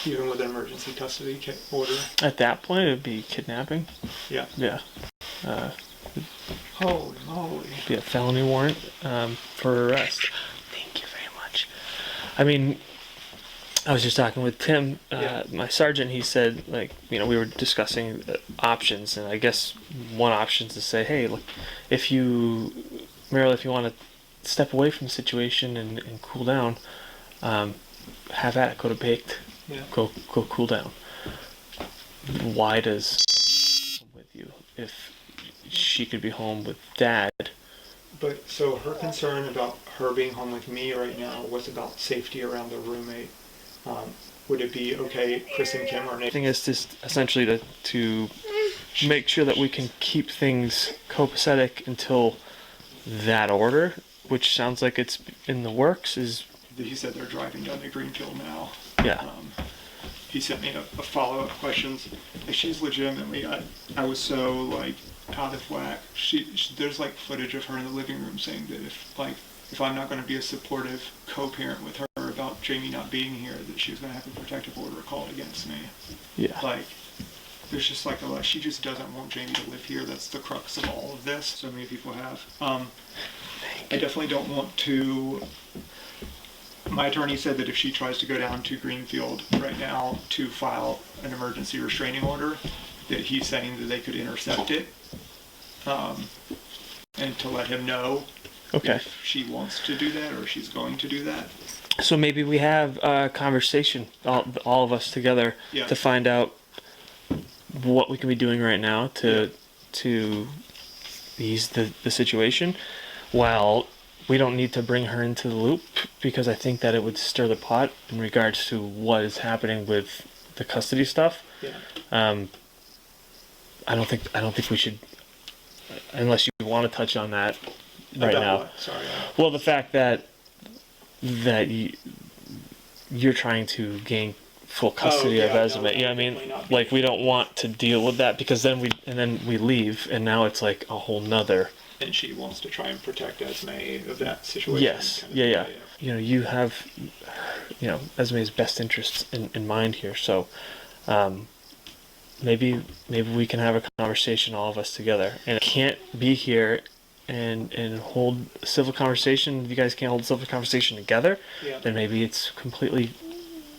Even with an emergency custody order. At that point, it would be kidnapping. Yeah. Yeah. Holy moly. Be a felony warrant for arrest. Thank you very much. I mean, I was just talking with Tim, my sergeant. He said, like, you know, we were discussing options, and I guess one option is to say, hey, look, Meryl, if you want to step away from the situation and cool down, have at it. Go to baked. Yeah. Go cool down. Why does with you if she could be home with Dad? But so her concern about her being home with me right now was about safety around the roommate. Would it be okay, Chris and Kim, or Nate? I think it's just essentially to make sure that we can keep things copacetic until that order, which sounds like it's in the works. He said they're driving down to Greenfield now. Yeah. He sent me a follow-up questions. Like, she's legitimately, I was so like out of whack. There's like footage of her in the living room saying that if I'm not going to be a supportive co-parent with her about Jamie not being here, that she was going to have a protective order called against me. Yeah. Like, there's just like she just doesn't want Jamie to live here. That's the crux of all of this. So many people have. I definitely don't want to. My attorney said that if she tries to go down to Greenfield right now to file an emergency restraining order, that he's saying that they could intercept it, and to let him know if she wants to do that or she's going to do that. So maybe we have a conversation, all of us together, to find out what we can be doing right now to ease the situation. While we don't need to bring her into the loop, because I think that it would stir the pot in regards to what is happening with the custody stuff. Yeah. I don't think we should, unless you want to touch on that right now. What? Sorry. Well, the fact that you're trying to gain full custody of Esme. You know what I mean? Like, we don't want to deal with that, because then we leave, and now it's like a whole nother. And she wants to try and protect Esme of that situation. Yes. Kind of Yeah. You know, you have, Esme's best interests in mind here. So, maybe we can have a conversation, all of us together. And it can't be here and hold a civil conversation. If you guys can't hold a civil conversation together, then maybe it's completely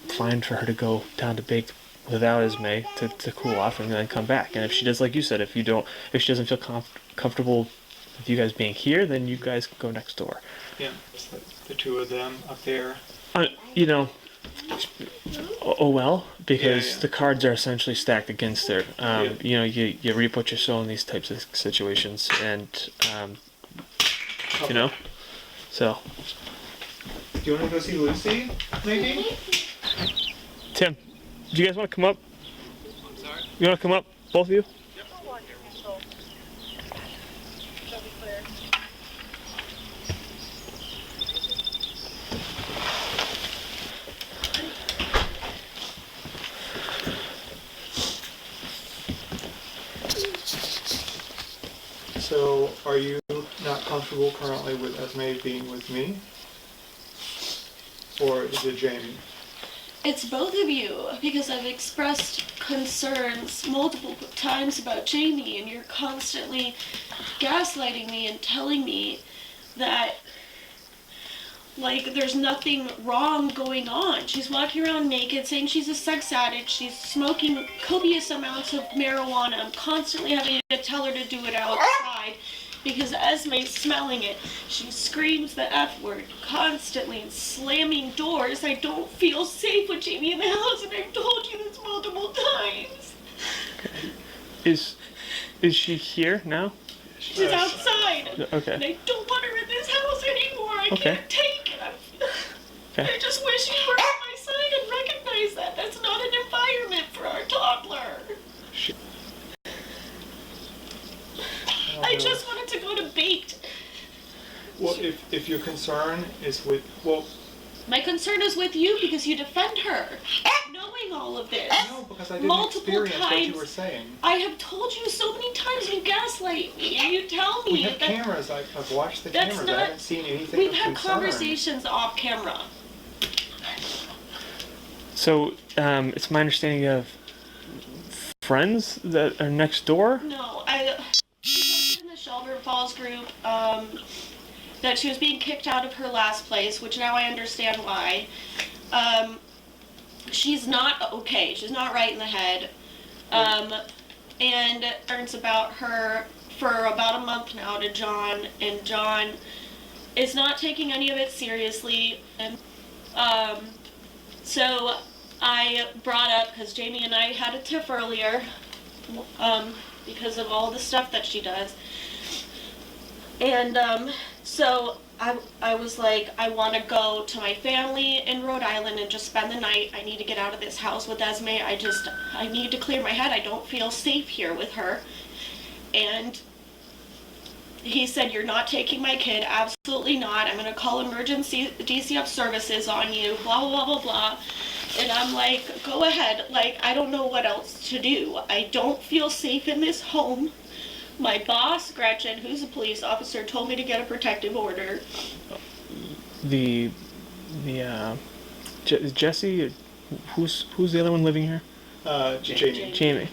fine for her to go down to Bake without Esme to cool off and then come back. And if she does, like you said, if she doesn't feel comfortable with you guys being here, then you guys go next door. Yeah, it's the two of them up there. Because the cards are essentially stacked against her. You reap what you sow in these types of situations, and so. Do you want to go see Lucy, maybe? Tim, do you guys want to come up? I'm sorry? You want to come up, both of you? Yep. So, are you not comfortable currently with Esme being with me? Or is it Jamie? It's both of you, because I've expressed concerns multiple times about Jamie, and you're constantly gaslighting me and telling me that, like, there's nothing wrong going on. She's walking around naked, saying she's a sex addict. She's smoking copious amounts of marijuana. I'm constantly having to tell her to do it outside because Esme's smelling it. She screams the F word constantly and slamming doors. I don't feel safe with Jamie in the house, and I've told you this multiple times. Is she here now? She's outside. Okay. And I don't want her in this house anymore. I can't take it. I just wish you were on my side and recognize that. That's not an environment for our toddler. I just wanted to go to Baked. Well, if your concern is with, my concern is with you because you defend her, knowing all of this. No, because I didn't multiple experience times, what you were saying. I have told you so many times, you gaslight me, and you tell me We have that cameras. I've watched the cameras. I haven't seen anything We've of had concern. conversations off camera. So, it's my understanding you have friends that are next door? No, she posted in the Shelburne Falls group that she was being kicked out of her last place, which now I understand why. She's not okay. She's not right in the head. And learns about her for about a month now to John, and John is not taking any of it seriously. And so I brought up, because Jamie and I had a tiff earlier, because of all the stuff that she does. And so I was like, I want to go to my family in Rhode Island and just spend the night. I need to get out of this house with Esme. I need to clear my head. I don't feel safe here with her. And he said, you're not taking my kid. Absolutely not. I'm going to call emergency DCF services on you, blah, blah, blah, blah, blah. And I'm like, go ahead. Like, I don't know what else to do. I don't feel safe in this home. My boss, Gretchen, who's a police officer, told me to get a protective order. Jesse, who's the other one living here? Jamie. Jamie.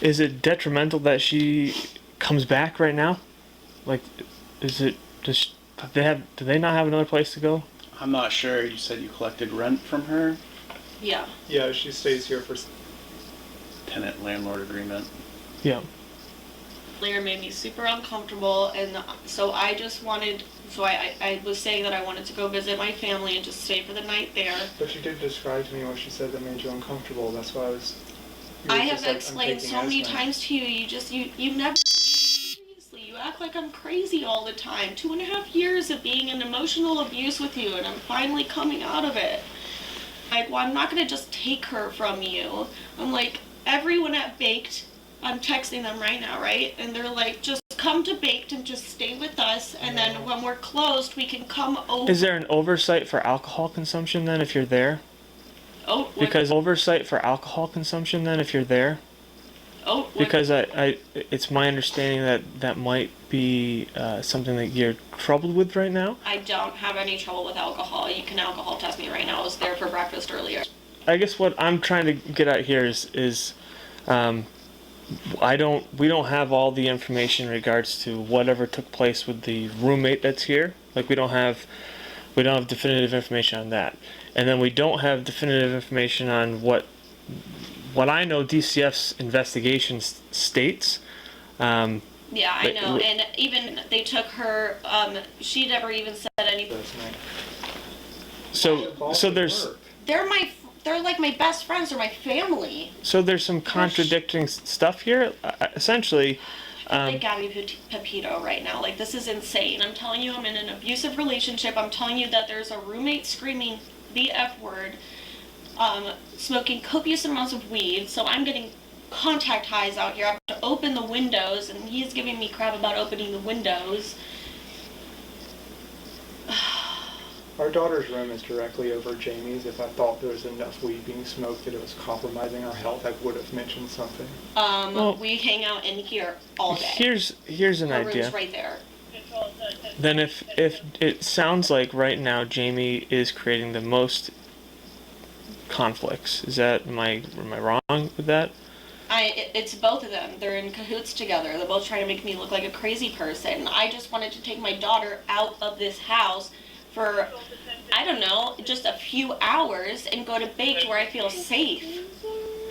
Is it detrimental that she comes back right now? Like, do they not have another place to go? I'm not sure. You said you collected rent from her? Yeah. Yeah, she stays here for... Tenant-landlord agreement. Yeah. Later made me super uncomfortable, and so I just wanted, so I was saying that I wanted to go visit my family and just stay for the night there. But you did describe to me what she said that made you uncomfortable. That's why I have explained so many times to you, you never seriously, you act like I'm crazy all the time. 2.5 years of being in emotional abuse with you, and I'm finally coming out of it. Like, well, I'm not gonna just take her from you. I'm like, everyone at Baked, I'm texting them right now, right? And they're like, just come to Baked and just stay with us, and then when we're closed, we can come over. Is there an oversight for alcohol consumption then if you're there? Oh, what? Because oversight for alcohol consumption then if you're there? Oh, what? Because it's my understanding that might be something that you're troubled with right now. I don't have any trouble with alcohol. You can alcohol test me right now. I was there for breakfast earlier. I guess what I'm trying to get at here is we don't have all the information in regards to whatever took place with the roommate that's here. Like we don't have definitive information on that. And then we don't have definitive information on what I know DCF's investigation states. Yeah, I know. And even they took her, she never even said anything. So there's... They're like my best friends. They're my family. So there's some contradicting stuff here. Essentially, Like Gabby Pepito right now. Like, this is insane. I'm telling you, I'm in an abusive relationship. I'm telling you that there's a roommate screaming the F word, smoking copious amounts of weed. So I'm getting contact highs out here. I have to open the windows, and he's giving me crap about opening the windows. Our daughter's room is directly over Jamie's. If I thought there was enough weed being smoked that it was compromising our health, I would have mentioned something. Well, we hang out in here all day. Here's an Our idea. room's right there. Then if it sounds like right now Jamie is creating the most conflicts. Am I wrong with that? It's both of them. They're in cahoots together. They're both trying to make me look like a crazy person. I just wanted to take my daughter out of this house for, I don't know, just a few hours and go to Baked where I feel safe.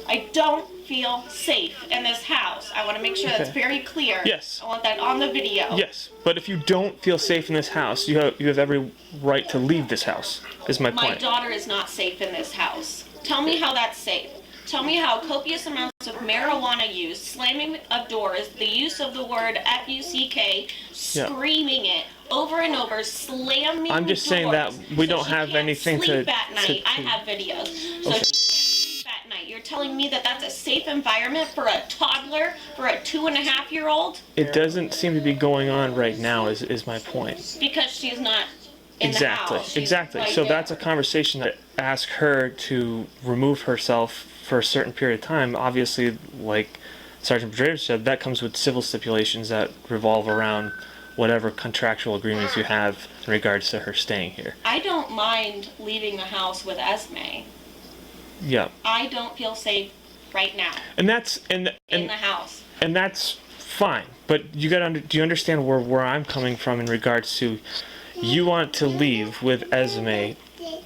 I don't feel safe in this house. I want to make sure that's very clear. Yes. I want that on the video. Yes, but if you don't feel safe in this house, you have every right to leave this house, is my My point. daughter is not safe in this house. Tell me how that's safe. Tell me how copious amounts of marijuana use, slamming of doors, the use of the word F-U-C-K, screaming it over and over, slamming I'm just doors saying that we so don't she have can't anything sleep to... at night. I have videos. So she can't sleep at night. You're telling me that that's a safe environment for a toddler, for a 2.5-year-old? It doesn't seem to be going on right now, is my point. Because she's not in the house. She's Exactly. right So there. that's a conversation that ask her to remove herself for a certain period of time. Obviously, like Sergeant Budrewicz said, that comes with civil stipulations that revolve around whatever contractual agreements you have in regards to her staying here. I don't mind leaving the house with Esme. Yeah. I don't feel safe right now And that's in the house. and that's fine. But you got to do you understand where I'm coming from in regards to you want to leave with Esme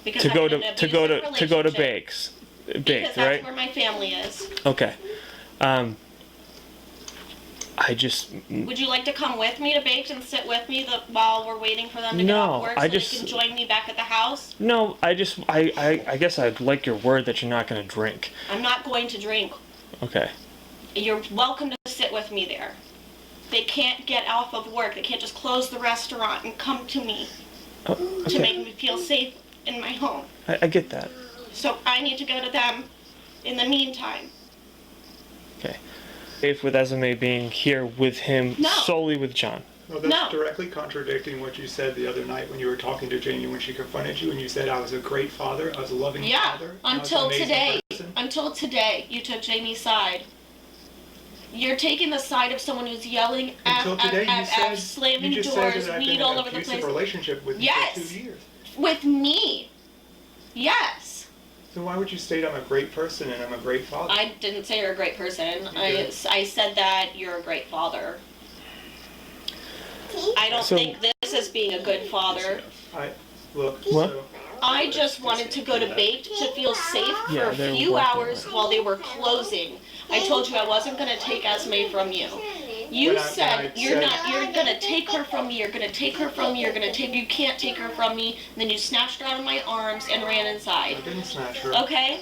Because to I'm go in an to go to abusive to go to relationship. Bakes, Because that's right? where my family is. Okay. I just Would you like to come with me to Baked and sit with me while we're waiting for them to get No, off work so I they just- can join me back at the house? no. I guess I'd like your word that you're not going to drink. I'm not going to drink. Okay. You're welcome to sit with me there. They can't get off of work. They can't just close the restaurant and come to me Oh, to make okay. me feel safe in my home. I get that. So I need to go to them in the meantime. Okay. Safe with Esme being here with him No. solely with John. Well, that's No. directly contradicting what you said the other night when you were talking to Jamie when she confronted you and you said I was a great father, I was a loving Yeah, father. I was an until amazing today. person. Until today, you took Jamie's side. You're taking the side of someone who's yelling Until today, you said slamming you just doors, said that I've weed been all in over an the abusive place. relationship with you Yes. for 2 years. With me. Yes. So why would you state I'm a great person and I'm a great father? I didn't say you're a great person. You I did. said that you're a great father. I don't So- think this is being a good father. Look. What? So, I just wanted to go to Baked to feel safe for Yeah, a they're few working hours on it. while they were closing. I told you I wasn't going to take Esme from you. You When I said you're said- you're going to take her from me, you're going to take her from me, you can't take her from me. And then you snatched her out of my arms and ran I inside. didn't snatch her. Okay?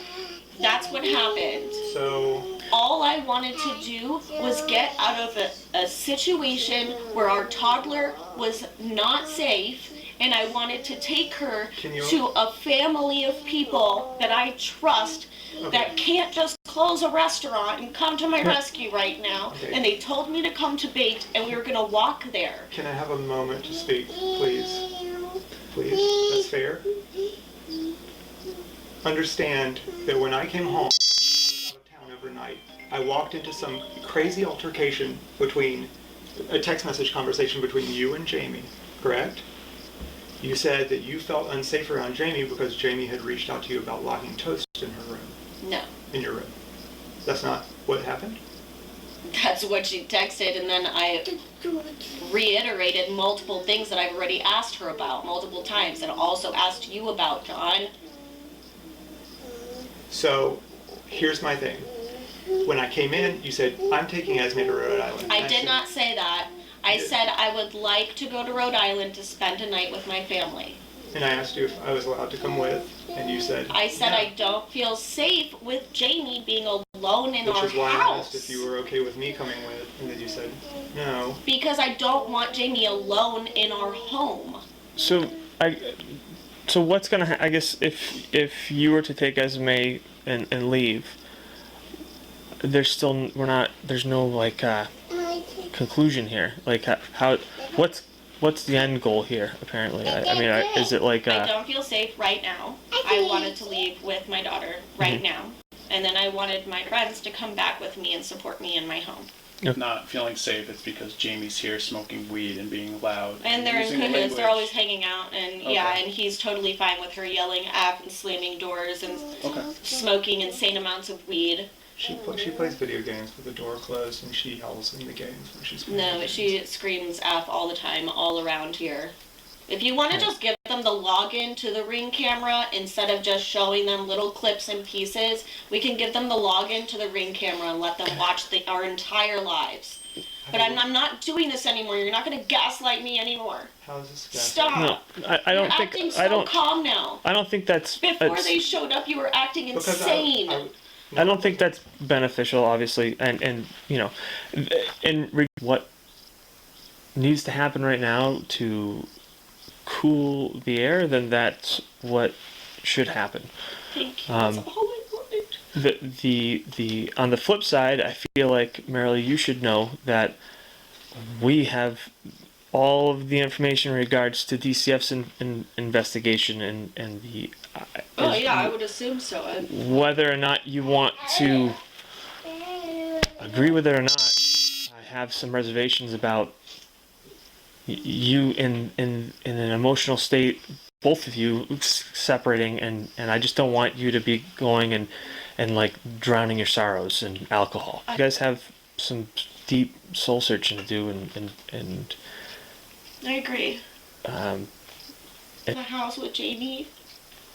That's what happened. So All I wanted to do was get out of a situation where our toddler was not safe, and I wanted to take her Can you- to a family of people that I trust that can't just close a restaurant and come to my rescue right now. Okay. And they told me to come to Baked, and we were going to walk there. can I have a moment to speak, please? Please? That's fair? Understand that when I came home, I was out of town overnight. I walked into some crazy altercation between, a text message conversation between you and Jamie, correct? You said that you felt unsafe around Jamie because Jamie had reached out to you about locking toast in her room, No. in your room. That's not what happened? That's what she texted, and then I reiterated multiple things that I've already asked her about multiple times, and also asked you about, John. So, here's my thing. When I came in, you said, I'm taking Esme to Rhode Island. I And did said, not say that. I You did. said I would like to go to Rhode Island to spend a night with my family. And I asked you if I was allowed to come with, and you said, I said no. I don't feel safe with Jamie being alone in Which our is why I house. asked if you were okay with me coming with, and then you said, no. Because I don't want Jamie alone in our home. So what's gonna I guess if you were to take Esme and leave, there's no like conclusion here. Like how what's the end goal here? Apparently, I mean, is it like I don't feel safe right now. I wanted to leave with my daughter right now. And then I wanted my friends to come back with me and support me in my home. Not feeling safe, it's because Jamie's here smoking weed and being loud. And they're in using the cahoots, they're language. always hanging out, and yeah, Okay. and he's totally fine with her yelling F and slamming doors and Okay. smoking insane amounts of weed. She plays video games with the door closed, and she yells in the games when she's playing No, games. she screams F all the time, all around here. If you want to just give them the login to the Ring camera instead of just showing them little clips and pieces, we can give them the login to the Ring camera and let them watch our entire lives. But I'm not doing this anymore. You're not going to gaslight me anymore. How is this guy? Stop. no? I don't You're think acting so I don't calm now. I don't think that's Before it's- they showed up, you were acting Because insane. I don't think that's beneficial, obviously, and you know, what needs to happen right now to cool the air, then that's what should happen. Thank you. That's all I wanted. The on the flip side, I feel like Marilee, you should know that we have all of the information in regards to DCF's investigation and the. Oh yeah, I would assume so. Whether or not you want to agree with it or not, I have some reservations about you in an emotional state both of you separating, and I just don't want you to be going and like drowning your sorrows in alcohol. You guys have some deep soul searching to do, and I agree. The house with Jamie,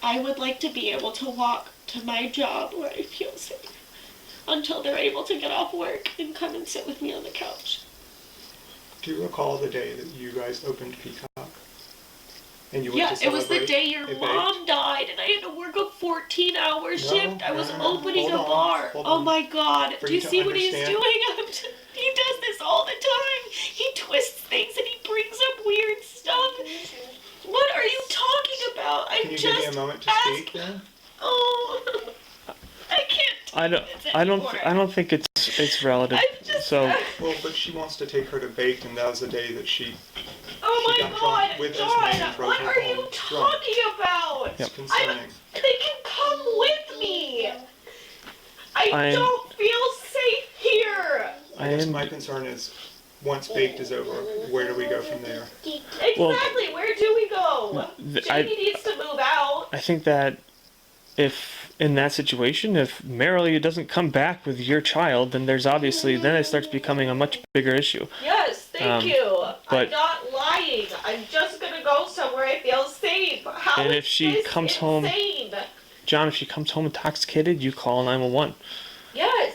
I would like to be able to walk to my job where I feel safe until they're able to get off work and come and sit with me on the couch. Do you recall the day that you guys opened Peacock? And you went to It was the celebrate? day your It mom baked? died and I had to work a 14-hour shift. I was no, opening hold a on, bar. hold Oh on. my God. For Do you you to see what he's understand- doing? He does this all the time. He twists things and he brings up weird stuff. What are you talking about? Can you give me a moment to speak then? Oh, I can't. I don't think it's relative. I'm just- So Well, but she wants to take her to Baked, and that was the day that she Oh She my got God, drunk with John, Esme and drove what her are you home talking about? It's concerning. They can come with me. I I'm- don't feel safe here. I guess my concern is, once Baked is over, where do we go from there? Exactly, where do we go? I Jamie needs to move out. think that if in that situation, if Marilee doesn't come back with your child, then there's obviously then it starts becoming a much bigger issue. Yes, thank you. but- I'm not lying. I'm just gonna go somewhere I feel safe. How And is if she this comes home- insane? John, if she comes home intoxicated, you call 911. Yes.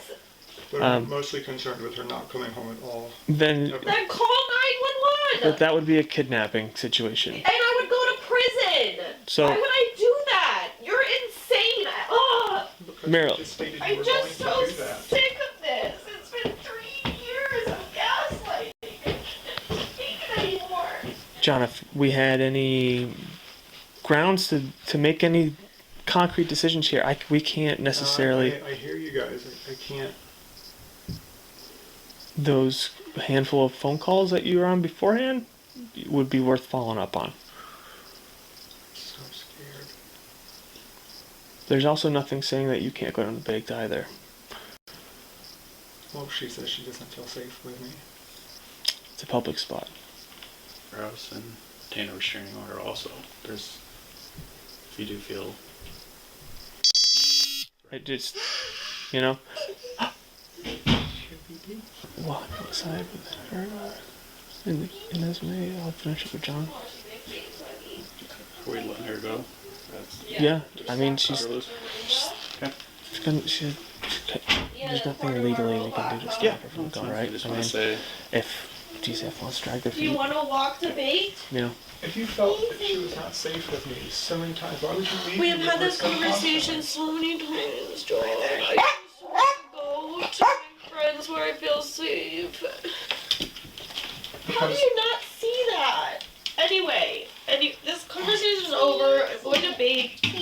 But I'm mostly concerned with her not coming home at all. Then Then call 911. but that would be a kidnapping situation. And I would go to prison. So- Why would I do that? You're insane. Ugh. Because Meryl. you just stated you I'm were just so going to do that. sick of this. It's been 3 years of gaslighting. I can't take it anymore. John, if we had any grounds to make any concrete decisions here, we can't necessarily. I hear you guys. I can't. Those handful of phone calls that you were on beforehand would be worth following up on. So scared. There's also nothing saying that you can't go down to Baked either. Well, she says she doesn't feel safe with me. It's a public spot. House and obtain a restraining order also. There's, if you do feel, It just, walk outside with her in Esme. I'll finish up with John. are we letting her go? That's Yeah, I mean she's okay. there's nothing legally we can do to stop her from going, I right? just I want mean, to say, if GCF wants to drag their Do you feet, want to walk to Baked? If you felt that she was not safe with me so many times, why would you leave We me have with had her this so conversation constantly? so many times, Joel. I just want to go to my friends where I feel safe. How do Because you not see that? Anyway, this conversation is over. I'm going to Baked.